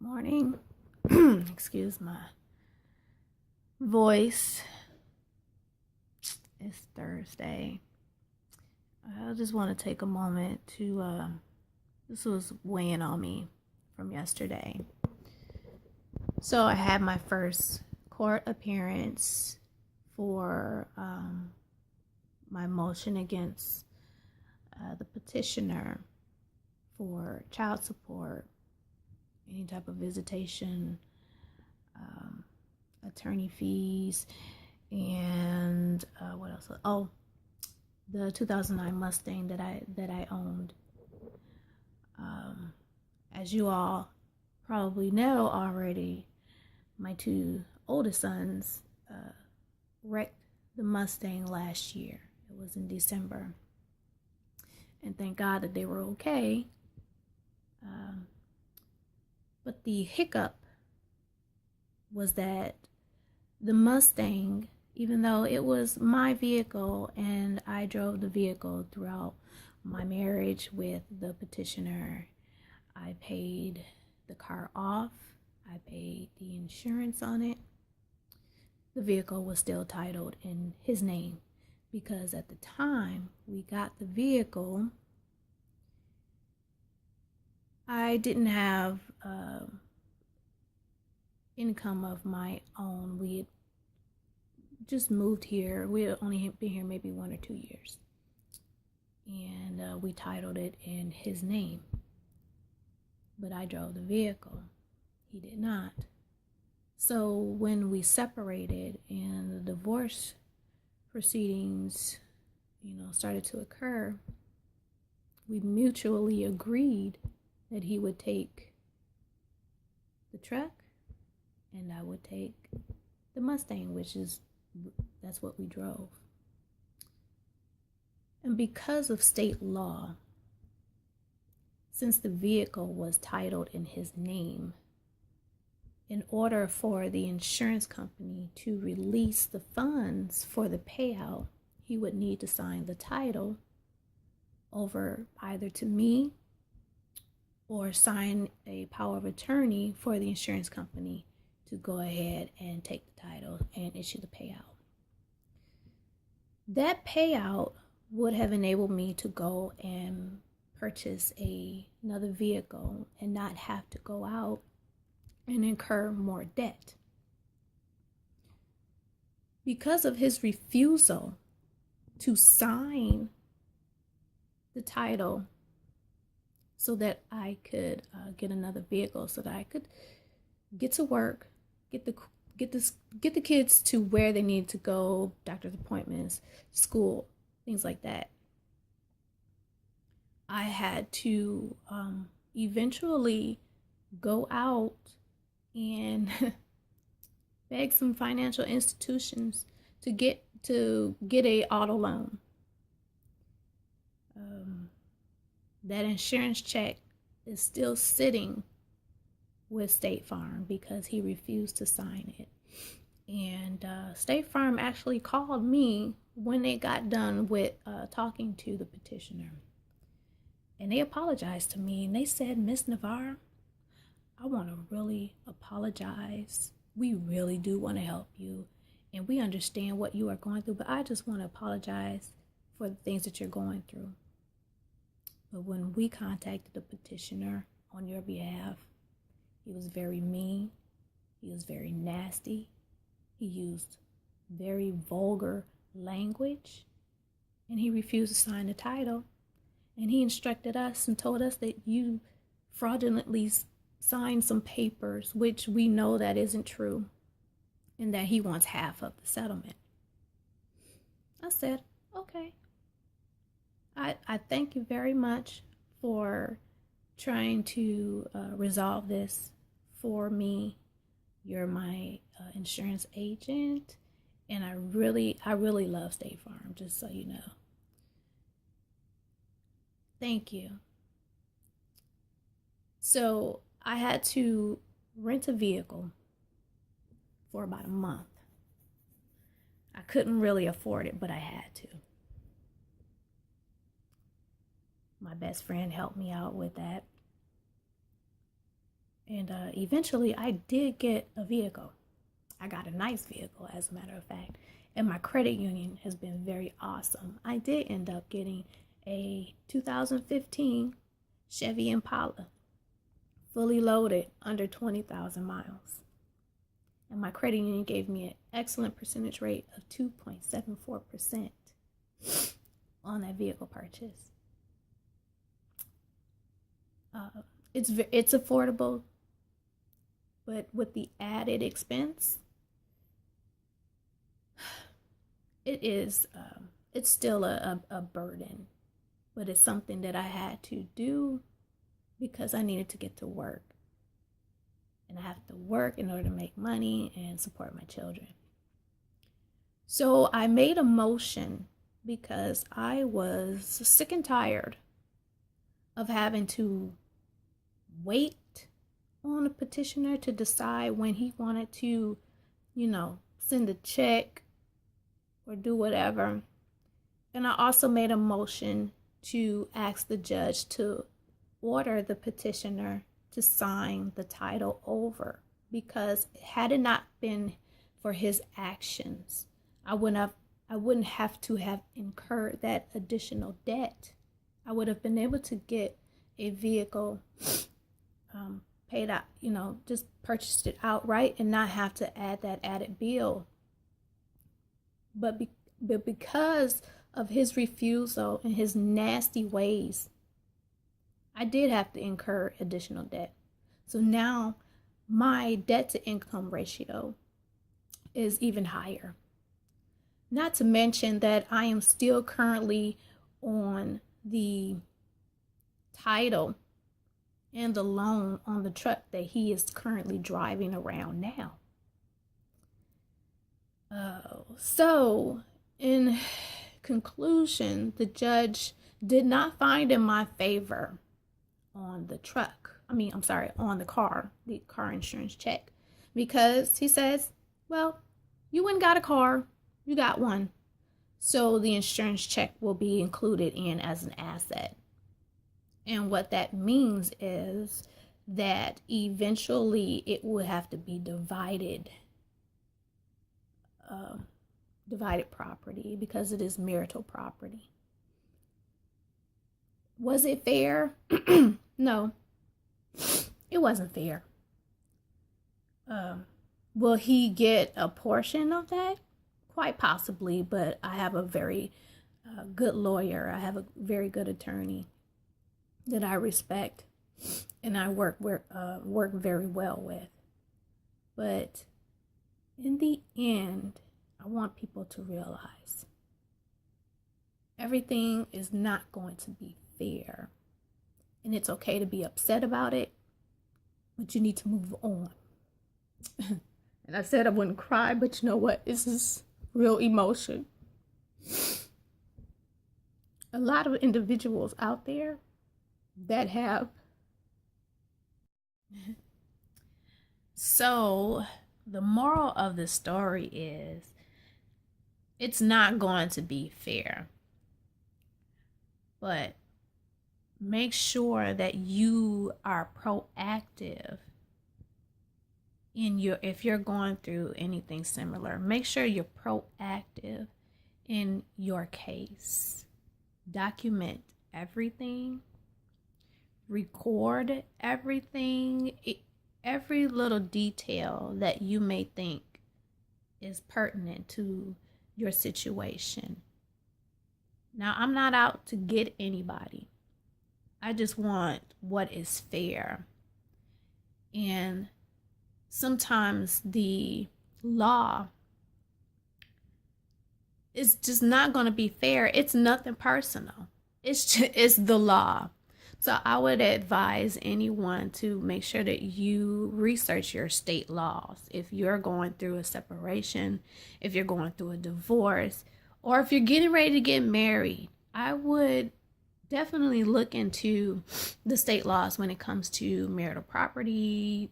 Morning. Excuse my voice. It's Thursday. I just want to take a moment to, this was weighing on me from yesterday. So I had my first court appearance for my motion against the petitioner for child support, any type of visitation, attorney fees, and what else? Oh, the 2009 Mustang that I owned. As you all probably know already, my two oldest sons wrecked the Mustang last year. It was in December, and thank God that they were okay. But the hiccup was that the Mustang, even though it was my vehicle and I drove the vehicle throughout my marriage with the petitioner, I paid the car off, I paid the insurance on it, the vehicle was still titled in his name because at the time we got the vehicle, I didn't have income of my own. We had just moved here. We had only been here maybe 1 or 2 years. And we titled it in his name. But I drove the vehicle. He did not. So when we separated and the divorce proceedings, started to occur, we mutually agreed that he would take the truck and I would take the Mustang, that's what we drove. And because of state law, since the vehicle was titled in his name, in order for the insurance company to release the funds for the payout, he would need to sign the title over either to me or sign a power of attorney for the insurance company to go ahead and take the title and issue the payout. That payout would have enabled me to go and purchase another vehicle and not have to go out and incur more debt. Because of his refusal to sign the title so that I could get another vehicle, so that I could get to work, get the kids to where they need to go, doctor's appointments, school, things like that. I had to eventually go out and beg some financial institutions to get a auto loan. That insurance check is still sitting with State Farm because he refused to sign it. And State Farm actually called me when they got done with talking to the petitioner. And they apologized to me and they said, "Miss Navarre, I want to really apologize. We really do want to help you. And we understand what you are going through, but I just want to apologize for the things that you're going through. But when we contacted the petitioner on your behalf, he was very mean. He was very nasty. He used very vulgar language. And he refused to sign the title. And he instructed us and told us that you fraudulently signed some papers, which we know that isn't true, and that he wants half of the settlement." I said, okay. I thank you very much for trying to resolve this for me. You're my insurance agent, and I really love State Farm, just so you know. Thank you. So I had to rent a vehicle for about a month. I couldn't really afford it, but I had to. My best friend helped me out with that. And And eventually I did get a vehicle. I got a nice vehicle, as a matter of fact. And my credit union has been very awesome. I did end up getting a 2015 Chevy Impala, fully loaded, under 20,000 miles. And my credit union gave me an excellent percentage rate of 2.74% on that vehicle purchase. It's affordable, but with the added expense, it's still a burden. But it's something that I had to do because I needed to get to work. And I have to work in order to make money and support my children. So I made a motion because I was sick and tired of having to wait on a petitioner to decide when he wanted to, send a check or do whatever. And I also made a motion to ask the judge to order the petitioner to sign the title over, because had it not been for his actions, I wouldn't have to have incurred that additional debt. I would have been able to get a vehicle paid out, just purchased it outright and not have to add that added bill. But because of his refusal and his nasty ways, I did have to incur additional debt. So now my debt to income ratio is even higher. Not to mention that I am still currently on the title and the loan on the truck that he is currently driving around now. So in conclusion, the judge did not find in my favor on the on the car insurance check, because he says, well, you went and got a car, you got one, so the insurance check will be included in as an asset. And what that means is that eventually it will have to be divided property, because it is marital property. Was it fair? No, it wasn't fair. Will he get a portion of that? Quite possibly, but I have a very good lawyer. I have a very good attorney that I respect and I work very well with. But in the end, I want people to realize everything is not going to be fair. And it's okay to be upset about it, but you need to move on. And I said I wouldn't cry, but you know what? This is real emotion. A lot of individuals out there that have. So the moral of the story is, it's not going to be fair. But make sure that you are proactive if you're going through anything similar. Make sure you're proactive in your case. Document everything. Record everything. Every little detail that you may think is pertinent to your situation. Now, I'm not out to get anybody. I just want what is fair. And sometimes the law is just not going to be fair. It's nothing personal. It's the law. So I would advise anyone to make sure that you research your state laws. If you're going through a separation, if you're going through a divorce, or if you're getting ready to get married, I would definitely look into the state laws when it comes to marital property,